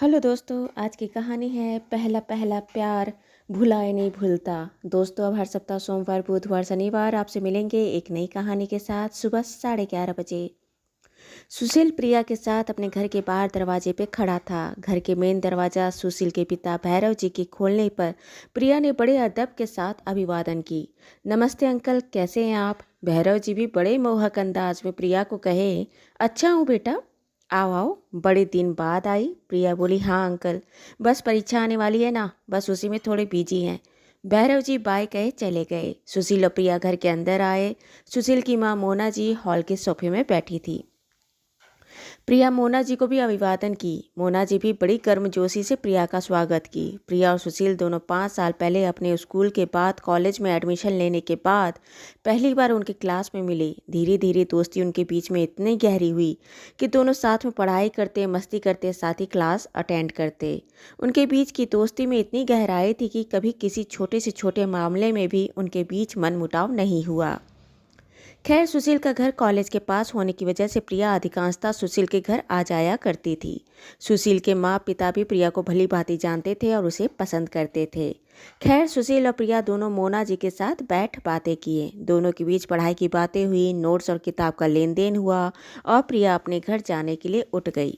Hello दोस्तों, आज की कहानी है पहला पहला प्यार भुलाए नहीं भूलता। दोस्तों, अब हर सप्ताह सोमवार बुधवार शनिवार आपसे मिलेंगे एक नई कहानी के साथ सुबह 11:30 बजे। सुशील प्रिया के साथ अपने घर के बाहर दरवाजे पे खड़ा था। घर के मेन दरवाज़ा सुशील के पिता भैरव जी के खोलने पर प्रिया ने बड़े अदब के साथ अभिवादन की। नमस्ते अंकल, कैसे हैं आप? भैरव जी भी बड़े मोहक अंदाज में प्रिया को कहे। अच्छा हूँ बेटा, आओ आओ, बड़े दिन बाद आई। प्रिया बोली, हाँ अंकल, बस परीक्षा आने वाली है ना, बस उसी में थोड़े बिजी हैं। भैरव जी बाय कहे चले गए। सुशील और प्रिया घर के अंदर आए। सुशील की माँ मोना जी हॉल के सोफे में बैठी थी। प्रिया मोना जी को भी अभिवादन की। मोना जी भी बड़ी गर्मजोशी से प्रिया का स्वागत की। प्रिया और सुशील दोनों 5 साल पहले अपने स्कूल के बाद कॉलेज में एडमिशन लेने के बाद पहली बार उनकी क्लास में मिले। धीरे धीरे दोस्ती उनके बीच में इतनी गहरी हुई कि दोनों साथ में पढ़ाई करते, मस्ती करते, साथ ही क्लास अटेंड करते। उनके बीच की दोस्ती में इतनी गहराई थी कि कभी किसी छोटे से छोटे मामले में भी उनके बीच मनमुटाव नहीं हुआ। खैर, सुशील का घर कॉलेज के पास होने की वजह से प्रिया अधिकांशतः सुशील के घर आ जाया करती थी। सुशील के माँ पिता भी प्रिया को भली भांति जानते थे और उसे पसंद करते थे। खैर, सुशील और प्रिया दोनों मोना जी के साथ बैठ बातें किए। दोनों के बीच पढ़ाई की बातें हुई, नोट्स और किताब का लेन देन हुआ और प्रिया अपने घर जाने के लिए उठ गई।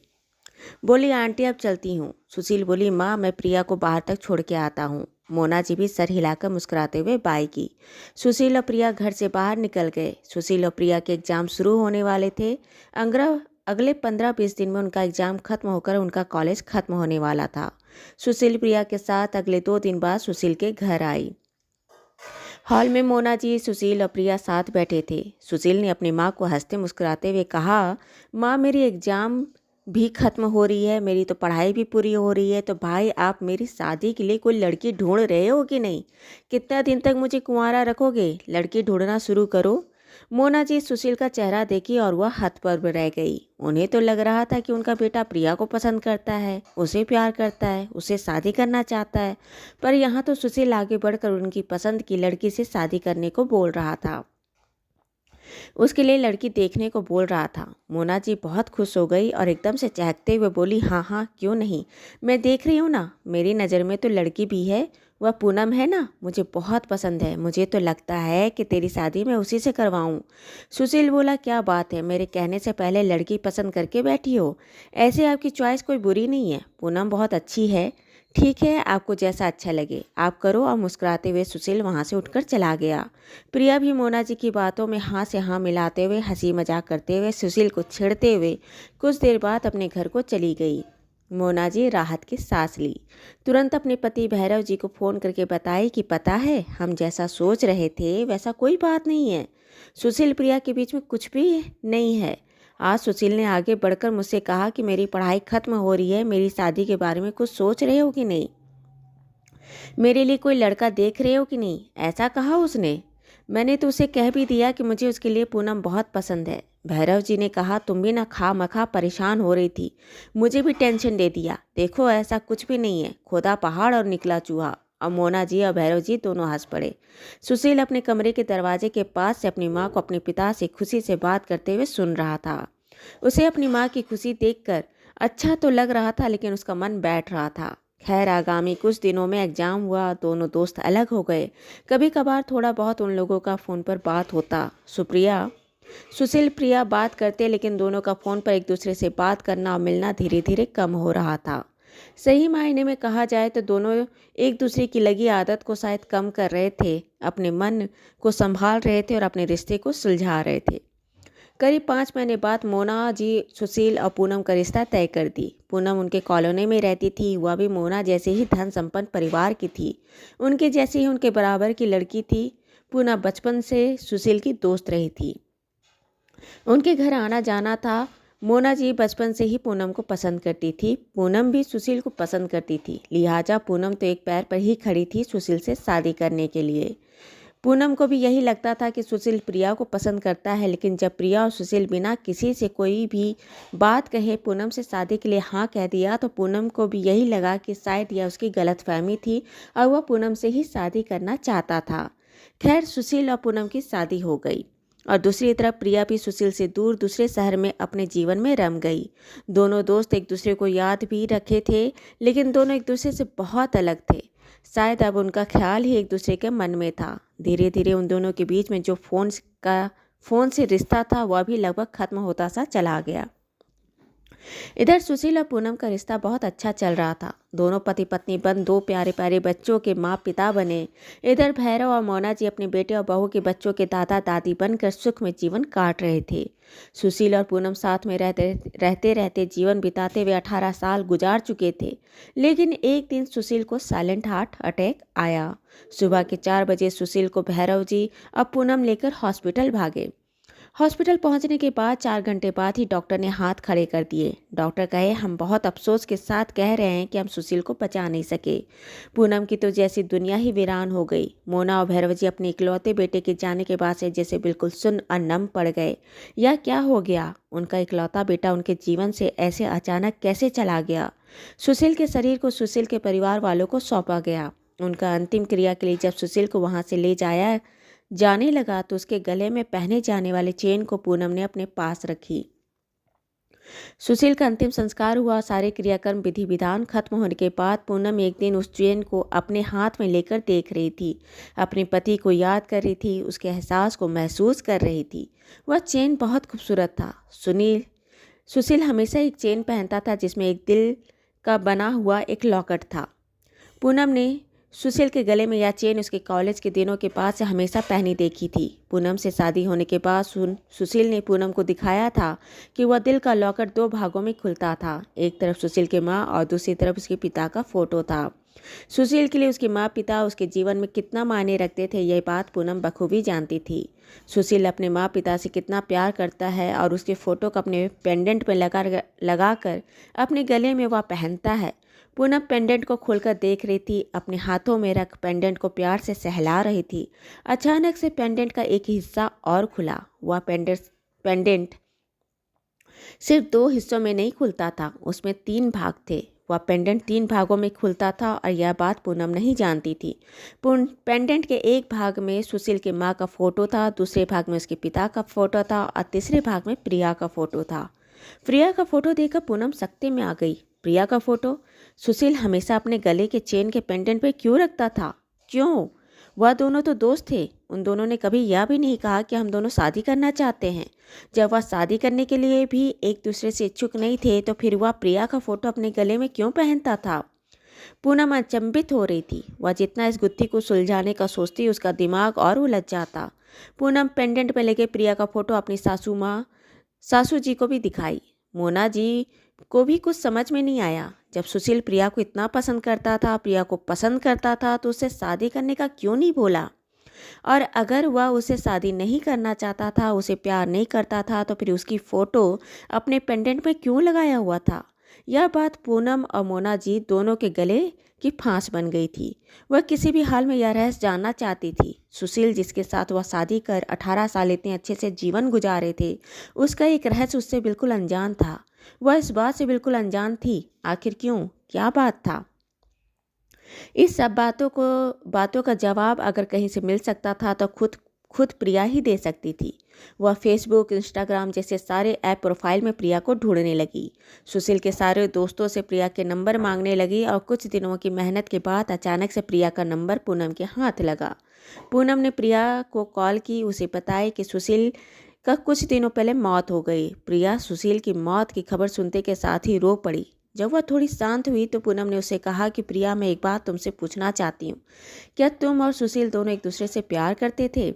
बोली, आंटी अब चलती हूँ। सुशील बोली, माँ मैं प्रिया को बाहर तक छोड़ के आता हूँ। मोना जी भी सर हिलाकर मुस्कुराते हुए बाय की। सुशील और प्रिया घर से बाहर निकल गए। सुशील और प्रिया के एग्जाम शुरू होने वाले थे। अगले 15-20 दिन में उनका एग्जाम खत्म होकर उनका कॉलेज खत्म होने वाला था। सुशील प्रिया के साथ अगले 2 दिन बाद सुशील के घर आई। हॉल में मोना जी, सुशील और प्रिया साथ बैठे थे। सुशील ने अपनी माँ को हंसते मुस्कुराते हुए कहा, माँ मेरी एग्जाम भी खत्म हो रही है, मेरी तो पढ़ाई भी पूरी हो रही है, तो भाई आप मेरी शादी के लिए कोई लड़की ढूंढ रहे हो कि नहीं? कितना दिन तक मुझे कुंवारा रखोगे? लड़की ढूंढना शुरू करो। मोना जी सुशील का चेहरा देखी और वह हतप्रभ रह गई। उन्हें तो लग रहा था कि उनका बेटा प्रिया को पसंद करता है, उसे प्यार करता है, उसे शादी करना चाहता है, पर यहाँ तो सुशील आगे बढ़कर उनकी पसंद की लड़की से शादी करने को बोल रहा था, उसके लिए लड़की देखने को बोल रहा था। मोना जी बहुत खुश हो गई और एकदम से चहकते हुए बोली, हाँ हाँ क्यों नहीं, मैं देख रही हूँ ना, मेरी नज़र में तो लड़की भी है, वह पूनम है ना, मुझे बहुत पसंद है, मुझे तो लगता है कि तेरी शादी मैं उसी से करवाऊँ। सुशील बोला, क्या बात है, मेरे कहने से पहले लड़की पसंद करके बैठी हो। ऐसे आपकी चॉइस कोई बुरी नहीं है, पूनम बहुत अच्छी है। ठीक है, आपको जैसा अच्छा लगे आप करो। और मुस्कुराते हुए सुशील वहाँ से उठकर चला गया। प्रिया भी मोना जी की बातों में हाँ से हाँ मिलाते हुए, हंसी मजाक करते हुए, सुशील को छेड़ते हुए कुछ देर बाद अपने घर को चली गई। मोना जी राहत की सांस ली। तुरंत अपने पति भैरव जी को फ़ोन करके बताई कि पता है, हम जैसा सोच रहे थे वैसा कोई बात नहीं है, सुशील प्रिया के बीच में कुछ भी नहीं है। आज सुशील ने आगे बढ़कर मुझसे कहा कि मेरी पढ़ाई खत्म हो रही है, मेरी शादी के बारे में कुछ सोच रहे हो कि नहीं, मेरे लिए कोई लड़का देख रहे हो कि नहीं, ऐसा कहा उसने। मैंने तो उसे कह भी दिया कि मुझे उसके लिए पूनम बहुत पसंद है। भैरव जी ने कहा, तुम भी ना खा मखा परेशान हो रही थी, मुझे भी टेंशन दे दिया। देखो ऐसा कुछ भी नहीं है, खुदा पहाड़ और निकला चूहा। और मोना जी और भैरव जी दोनों हंस पड़े। सुशील अपने कमरे के दरवाजे के पास से अपनी माँ को अपने पिता से खुशी से बात करते हुए सुन रहा था। उसे अपनी माँ की खुशी देखकर अच्छा तो लग रहा था, लेकिन उसका मन बैठ रहा था। खैर, आगामी कुछ दिनों में एग्जाम हुआ, दोनों दोस्त अलग हो गए। कभी कभार थोड़ा बहुत उन लोगों का फ़ोन पर बात होता। सुशील प्रिया बात करते, लेकिन दोनों का फ़ोन पर एक दूसरे से बात करना और मिलना धीरे धीरे कम हो रहा था। सही मायने में कहा जाए तो दोनों एक दूसरे की लगी आदत को शायद कम कर रहे थे, अपने मन को संभाल रहे थे और अपने रिश्ते को सुलझा रहे थे। करीब 5 महीने बाद मोना जी सुशील और पूनम का रिश्ता तय कर दी। पूनम उनके कॉलोनी में रहती थी। वह भी मोना जैसे ही धन संपन्न परिवार की थी, उनके जैसे ही उनके बराबर की लड़की थी। पूनम बचपन से सुशील की दोस्त रही थी, उनके घर आना जाना था। मोना जी बचपन से ही पूनम को पसंद करती थी, पूनम भी सुशील को पसंद करती थी। लिहाजा पूनम तो एक पैर पर ही खड़ी थी सुशील से शादी करने के लिए। पूनम को भी यही लगता था कि सुशील प्रिया को पसंद करता है, लेकिन जब प्रिया और सुशील बिना किसी से कोई भी बात कहे पूनम से शादी के लिए हाँ कह दिया, तो पूनम को भी यही लगा कि शायद यह उसकी गलतफहमी थी और वह पूनम से ही शादी करना चाहता था। खैर, सुशील और पूनम की शादी हो गई। और दूसरी तरफ प्रिया भी सुशील से दूर दूसरे शहर में अपने जीवन में रम गई। दोनों दोस्त एक दूसरे को याद भी रखे थे, लेकिन दोनों एक दूसरे से बहुत अलग थे। शायद अब उनका ख्याल ही एक दूसरे के मन में था। धीरे धीरे उन दोनों के बीच में जो फ़ोन से रिश्ता था वह भी लगभग खत्म होता सा चला गया। इधर सुशील और पूनम का रिश्ता बहुत अच्छा चल रहा था। दोनों पति पत्नी बन दो प्यारे प्यारे बच्चों के माँ पिता बने। इधर भैरव और मोना जी अपने बेटे और बहू के बच्चों के दादा दादी बनकर सुख में जीवन काट रहे थे। सुशील और पूनम साथ में रहते रहते जीवन बिताते हुए 18 साल गुजार चुके थे। लेकिन एक दिन सुशील को साइलेंट हार्ट अटैक आया। सुबह के 4 बजे सुशील को भैरव जी और पूनम लेकर हॉस्पिटल भागे। हॉस्पिटल पहुंचने के बाद 4 घंटे बाद ही डॉक्टर ने हाथ खड़े कर दिए। डॉक्टर कहे, हम बहुत अफसोस के साथ कह रहे हैं कि हम सुशील को बचा नहीं सके। पूनम की तो जैसी दुनिया ही वीरान हो गई। मोना और भैरव जी अपने इकलौते बेटे के जाने के बाद से जैसे बिल्कुल सुन्न और नम पड़ गए। यह क्या हो गया? उनका इकलौता बेटा उनके जीवन से ऐसे अचानक कैसे चला गया? सुशील के शरीर को सुशील के परिवार वालों को सौंपा गया। उनका अंतिम क्रिया के लिए जब सुशील को वहाँ से ले जाने लगा तो उसके गले में पहने जाने वाले चेन को पूनम ने अपने पास रखी। सुशील का अंतिम संस्कार हुआ। सारे क्रियाक्रम विधि विधान खत्म होने के बाद पूनम एक दिन उस चेन को अपने हाथ में लेकर देख रही थी। अपने पति को याद कर रही थी, उसके एहसास को महसूस कर रही थी। वह चेन बहुत खूबसूरत था। सुशील हमेशा एक चेन पहनता था जिसमें एक दिल का बना हुआ एक लॉकेट था। पूनम ने सुशील के गले में यह चेन उसके कॉलेज के दिनों के बाद से हमेशा पहनी देखी थी। पूनम से शादी होने के बाद सुशील ने पूनम को दिखाया था कि वह दिल का लॉकेट 2 भागों में खुलता था। एक तरफ सुशील के माँ और दूसरी तरफ उसके पिता का फोटो था। सुशील के लिए उसके माँ पिता उसके जीवन में कितना मायने रखते थे, यह बात पूनम बखूबी जानती थी। सुशील अपने माँ पिता से कितना प्यार करता है और उसके फोटो को अपने पेंडेंट में लगाकर अपने गले में वह पहनता है। पूनम पेंडेंट को खोलकर देख रही थी। अपने हाथों में रख पेंडेंट को प्यार से सहला रही थी। अचानक से पेंडेंट का एक हिस्सा और खुला। वह पेंडेंट सिर्फ 2 हिस्सों में नहीं खुलता था, उसमें 3 भाग थे। वह पेंडेंट 3 भागों में खुलता था और यह बात पूनम नहीं जानती थी। पेंडेंट के एक भाग में सुशील के माँ का फोटो था, दूसरे भाग में उसके पिता का फोटो था और तीसरे भाग में प्रिया का फोटो था। प्रिया का फोटो देखकर पूनम सकते में आ गई। प्रिया का फोटो? सुशील हमेशा अपने गले के चेन के पेंडेंट पे क्यों रखता था? क्यों? वह दोनों तो दोस्त थे। उन दोनों ने कभी यह भी नहीं कहा कि हम दोनों शादी करना चाहते हैं। जब वह शादी करने के लिए भी एक दूसरे से इच्छुक नहीं थे तो फिर वह प्रिया का फोटो अपने गले में क्यों पहनता था? पूनम अचंभित हो रही थी। वह जितना इस गुत्थी को सुलझाने का सोचती उसका दिमाग और उलझ जाता। पूनम पेंडेंट में लगे प्रिया का फोटो अपनी सासू जी को भी दिखाई। मोना जी को भी कुछ समझ में नहीं आया। जब सुशील प्रिया को इतना पसंद करता था, प्रिया को पसंद करता था, तो उससे शादी करने का क्यों नहीं बोला? और अगर वह उसे शादी नहीं करना चाहता था, उसे प्यार नहीं करता था, तो फिर उसकी फ़ोटो अपने पेंडेंट में क्यों लगाया हुआ था? यह बात पूनम और मोना जी दोनों के गले की फांस बन गई थी। वह किसी भी हाल में यह रहस्य जानना चाहती थी। सुशील जिसके साथ वह शादी कर 18 साल इतने अच्छे से जीवन गुजारे थे, उसका एक रहस्य उससे बिल्कुल अनजान था। वह इस बात से बिल्कुल अनजान थी। आखिर क्यों? क्या बात था? इस सब बातों का जवाब अगर कहीं से मिल सकता था तो खुद प्रिया ही दे सकती थी। वह फेसबुक, इंस्टाग्राम जैसे सारे ऐप प्रोफाइल में प्रिया को ढूंढने लगी। सुशील के सारे दोस्तों से प्रिया के नंबर मांगने लगी और कुछ दिनों की मेहनत के बाद अचानक से प्रिया का नंबर पूनम के हाथ लगा। पूनम ने प्रिया को कॉल की, उसे बताया कि सुशील का कुछ दिनों पहले मौत हो गई। प्रिया सुशील की मौत की खबर सुनते के साथ ही रो पड़ी। जब वह थोड़ी शांत हुई तो पूनम ने उसे कहा कि प्रिया, मैं एक बात तुमसे पूछना चाहती हूँ। क्या तुम और सुशील दोनों एक दूसरे से प्यार करते थे?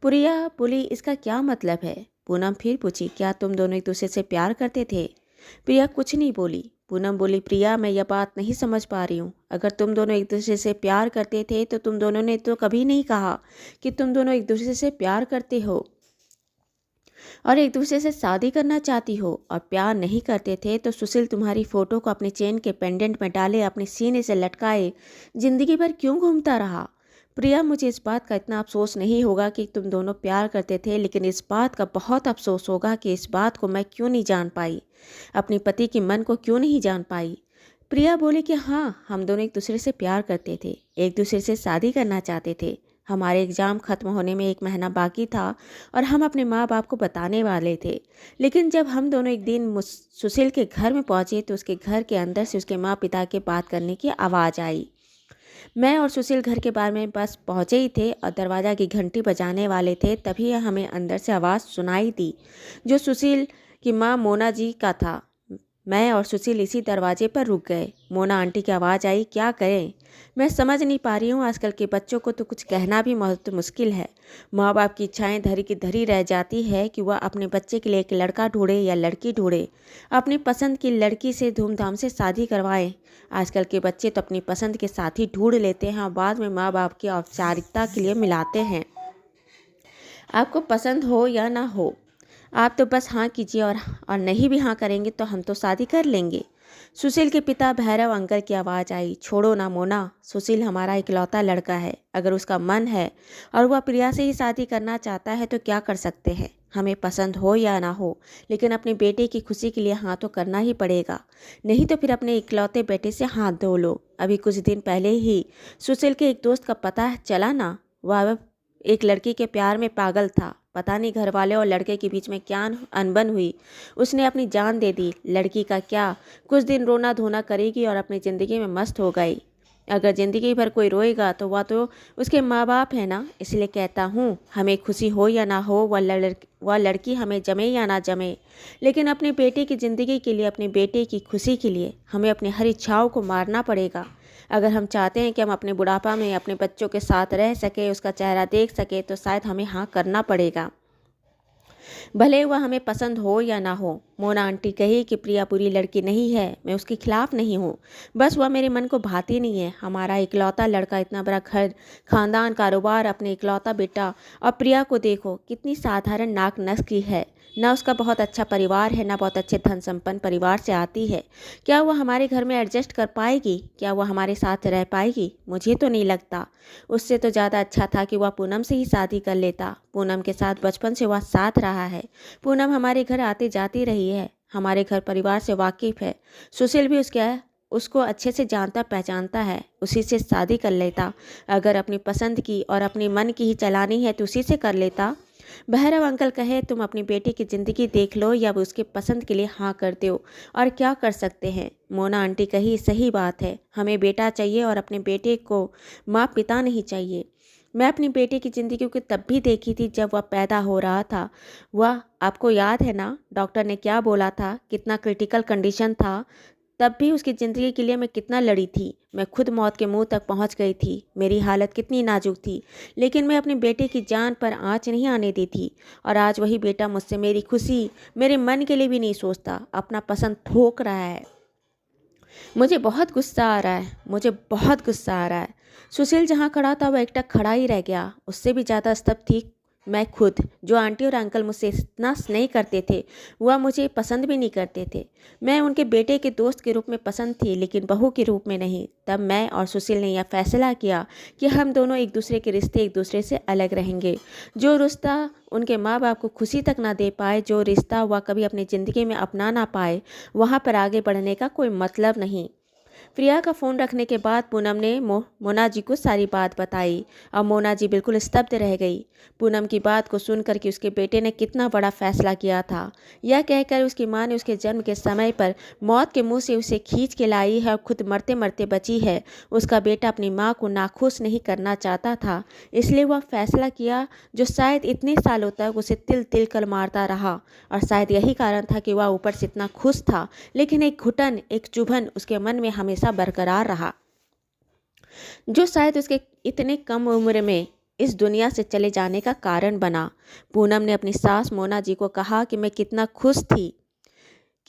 प्रिया बोली, इसका क्या मतलब है? पूनम फिर पूछी, क्या तुम दोनों एक दूसरे से प्यार करते थे? प्रिया कुछ नहीं बोली। पूनम बोली, प्रिया, मैं यह बात नहीं समझ पा रही हूँ। अगर तुम दोनों एक दूसरे से प्यार करते थे तो तुम दोनों ने तो कभी नहीं कहा कि तुम दोनों एक दूसरे से प्यार करते हो और एक दूसरे से शादी करना चाहती हो। और प्यार नहीं करते थे तो सुशील तुम्हारी फ़ोटो को अपने चेन के पेंडेंट में डाले, अपने सीने से लटकाए जिंदगी भर क्यों घूमता रहा? प्रिया, मुझे इस बात का इतना अफसोस नहीं होगा कि तुम दोनों प्यार करते थे, लेकिन इस बात का बहुत अफसोस होगा कि इस बात को मैं क्यों नहीं जान पाई, अपने पति के मन को क्यों नहीं जान पाई। प्रिया बोली कि हाँ, हम दोनों एक दूसरे से प्यार करते थे, एक दूसरे से शादी करना चाहते थे। हमारे एग्ज़ाम ख़त्म होने में 1 महीना बाकी था और हम अपने माँ बाप को बताने वाले थे। लेकिन जब हम दोनों एक दिन सुशील के घर में पहुँचे तो उसके घर के अंदर से उसके माँ पिता के बात करने की आवाज़ आई। मैं और सुशील घर के बारे में बस पहुँचे ही थे और दरवाज़ा की घंटी बजाने वाले थे, तभी हमें अंदर से आवाज़ सुनाई दी, जो सुशील की माँ मोना जी का था। मैं और सुशील इसी दरवाजे पर रुक गए। मोना आंटी की आवाज़ आई, क्या करें? मैं समझ नहीं पा रही हूँ, आजकल के बच्चों को तो कुछ कहना भी बहुत मुश्किल है। माँ बाप की इच्छाएं धरी की धरी रह जाती है कि वह अपने बच्चे के लिए एक लड़का ढूंढे या लड़की ढूंढे, अपनी पसंद की लड़की से धूमधाम से शादी करवाएं। आजकल के बच्चे तो अपनी पसंद के साथी ढूंढ लेते हैं और बाद में माँ बाप की औपचारिकता के लिए मिलाते हैं। आपको पसंद हो या ना हो, आप तो बस हाँ कीजिए, और नहीं भी हाँ करेंगे तो हम तो शादी कर लेंगे। सुशील के पिता भैरव अंकल की आवाज़ आई, छोड़ो ना मोना, सुशील हमारा इकलौता लड़का है। अगर उसका मन है और वह प्रिया से ही शादी करना चाहता है तो क्या कर सकते हैं। हमें पसंद हो या ना हो, लेकिन अपने बेटे की खुशी के लिए हाँ तो करना ही पड़ेगा, नहीं तो फिर अपने इकलौते बेटे से हाथ धो लो। अभी कुछ दिन पहले ही सुशील के एक दोस्त का पता चला ना, वह एक लड़की के प्यार में पागल था। पता नहीं घर वाले और लड़के के बीच में क्या अनबन हुई, उसने अपनी जान दे दी। लड़की का क्या, कुछ दिन रोना धोना करेगी और अपनी ज़िंदगी में मस्त हो गई। अगर ज़िंदगी भर कोई रोएगा तो वह तो उसके माँ बाप है ना। इसलिए कहता हूँ, हमें खुशी हो या ना हो, वह लड़की हमें जमे या ना जमे, लेकिन अपने बेटे की ज़िंदगी के लिए, अपने बेटे की खुशी के लिए हमें अपनी हर इच्छाओं को मारना पड़ेगा। अगर हम चाहते हैं कि हम अपने बुढ़ापा में अपने बच्चों के साथ रह सके, उसका चेहरा देख सके, तो शायद हमें हाँ करना पड़ेगा, भले वह हमें पसंद हो या ना हो। मोना आंटी कही कि प्रिया बुरी लड़की नहीं है, मैं उसके खिलाफ नहीं हूँ, बस वह मेरे मन को भाती नहीं है। हमारा इकलौता लड़का, इतना बड़ा घर, खानदान, कारोबार, अपने इकलौता बेटा, और प्रिया को देखो कितनी साधारण नाक नस्ल की है, ना उसका बहुत अच्छा परिवार है, ना बहुत अच्छे धन संपन्न परिवार से आती है। क्या वह हमारे घर में एडजस्ट कर पाएगी? क्या वह हमारे साथ रह पाएगी? मुझे तो नहीं लगता। उससे तो ज़्यादा अच्छा था कि वह पूनम से ही शादी कर लेता। पूनम के साथ बचपन से वह साथ रहा है। पूनम हमारे घर आती जाती रही है, हमारे घर परिवार से वाकिफ़ है। सुशील भी उसको अच्छे से जानता पहचानता है, उसी से शादी कर लेता। अगर अपनी पसंद की और अपनी मन की ही चलानी है तो उसी से कर लेता। भैरव अंकल कहे, तुम अपनी बेटी की ज़िंदगी देख लो या वो उसके पसंद के लिए हाँ कर दो, और क्या कर सकते हैं। मोना आंटी कही, सही बात है, हमें बेटा चाहिए और अपने बेटे को माँ पिता नहीं चाहिए। मैं अपनी बेटे की ज़िंदगी को तब भी देखी थी जब वह पैदा हो रहा था। वह आपको याद है ना, डॉक्टर ने क्या बोला था, कितना क्रिटिकल कंडीशन था। तब भी उसकी ज़िंदगी के लिए मैं कितना लड़ी थी। मैं खुद मौत के मुंह तक पहुंच गई थी। मेरी हालत कितनी नाजुक थी, लेकिन मैं अपने बेटे की जान पर आँच नहीं आने दी थी। और आज वही बेटा मुझसे मेरी खुशी, मेरे मन के लिए भी नहीं सोचता, अपना पसंद ठोक रहा है। मुझे बहुत गुस्सा आ रहा है, मुझे बहुत गुस्सा आ रहा है। सुशील जहाँ खड़ा था वह एकटक खड़ा ही रह गया। उससे भी ज़्यादा स्तब्ध थी मैं खुद। जो आंटी और अंकल मुझसे इतना स्नेह करते थे, वह मुझे पसंद भी नहीं करते थे। मैं उनके बेटे के दोस्त के रूप में पसंद थी, लेकिन बहू के रूप में नहीं। तब मैं और सुशील ने यह फैसला किया कि हम दोनों एक दूसरे के रिश्ते, एक दूसरे से अलग रहेंगे। जो रिश्ता उनके माँ बाप को खुशी तक ना दे पाए, जो रिश्ता वह कभी अपनी ज़िंदगी में अपना ना पाए, वहाँ पर आगे बढ़ने का कोई मतलब नहीं। प्रिया का फ़ोन रखने के बाद पूनम ने मोना जी को सारी बात बताई और मोना जी बिल्कुल स्तब्ध रह गई। पूनम की बात को सुनकर कि उसके बेटे ने कितना बड़ा फैसला किया था, यह कहकर उसकी माँ ने उसके जन्म के समय पर मौत के मुंह से उसे खींच के लाई है और खुद मरते मरते बची है। उसका बेटा अपनी माँ को नाखुश नहीं करना चाहता था, इसलिए वह फैसला किया जो शायद इतने सालों तक उसे तिल तिल कर मारता रहा। और शायद यही कारण था कि वह ऊपर से इतना खुश था, लेकिन एक घुटन, एक चुभन उसके मन में हमेशा बरकरार रहा, जो शायद उसके इतने कम उम्र में इस दुनिया से चले जाने का कारण बना। पूनम ने अपनी सास मोना जी को कहा कि मैं कितना खुश थी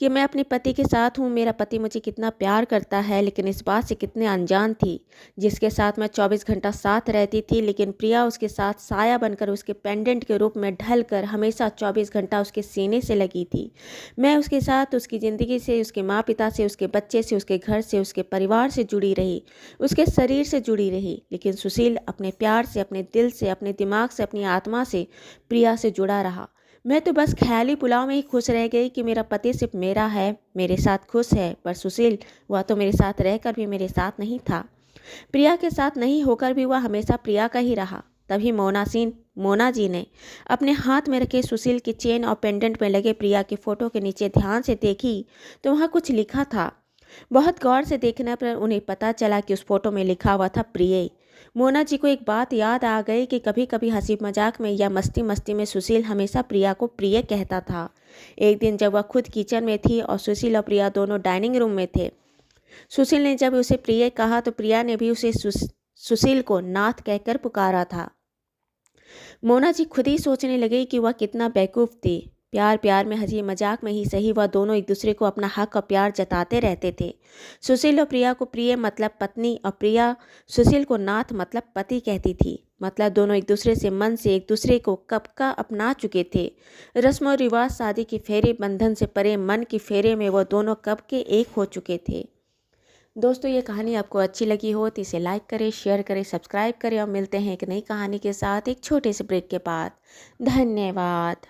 कि मैं अपने पति के साथ हूँ, मेरा पति मुझे कितना प्यार करता है, लेकिन इस बात से कितने अनजान थी। जिसके साथ मैं 24 घंटा साथ रहती थी, लेकिन प्रिया उसके साथ साया बनकर, उसके पेंडेंट के रूप में ढल कर हमेशा 24 घंटा उसके सीने से लगी थी। मैं उसके साथ, उसकी ज़िंदगी से, उसके माँ पिता से, उसके बच्चे से, उसके घर से, उसके परिवार से जुड़ी रही, उसके शरीर से जुड़ी रही। लेकिन सुशील अपने प्यार से, अपने दिल से, अपने दिमाग से, अपनी आत्मा से प्रिया से जुड़ा रहा। मैं तो बस ख्याली पुलाव में ही खुश रह गई कि मेरा पति सिर्फ मेरा है, मेरे साथ खुश है। पर सुशील, वह तो मेरे साथ रहकर भी मेरे साथ नहीं था। प्रिया के साथ नहीं होकर भी वह हमेशा प्रिया का ही रहा। तभी मोना जी ने अपने हाथ में रखे सुशील की चेन और पेंडेंट में लगे प्रिया की फ़ोटो के नीचे ध्यान से देखी तो वहाँ कुछ लिखा था। बहुत गौर से देखने पर उन्हें पता चला कि उस फोटो में लिखा हुआ था प्रिय। मोना जी को एक बात याद आ गई कि कभी कभी हंसी मजाक में या मस्ती मस्ती में सुशील हमेशा प्रिया को प्रिय कहता था। एक दिन जब वह खुद किचन में थी और सुशील और प्रिया दोनों डाइनिंग रूम में थे, सुशील ने जब उसे प्रिय कहा तो प्रिया ने भी उसे सुशील को नाथ कहकर पुकारा था। मोना जी खुद ही सोचने लगी कि वह कितना बेवकूफ़ थी। प्यार प्यार में, हंसी मजाक में ही सही, वह दोनों एक दूसरे को अपना हक और प्यार जताते रहते थे। सुशील और प्रिया को प्रिय मतलब पत्नी और प्रिया सुशील को नाथ मतलब पति कहती थी। मतलब दोनों एक दूसरे से मन से एक दूसरे को कब का अपना चुके थे। रस्म और रिवाज, शादी की फेरे, बंधन से परे मन की फेरे में वह दोनों कब के एक हो चुके थे। दोस्तों, ये कहानी आपको अच्छी लगी हो तो इसे लाइक करें, शेयर करें, सब्सक्राइब करें और मिलते हैं एक नई कहानी के साथ एक छोटे से ब्रेक के बाद। धन्यवाद।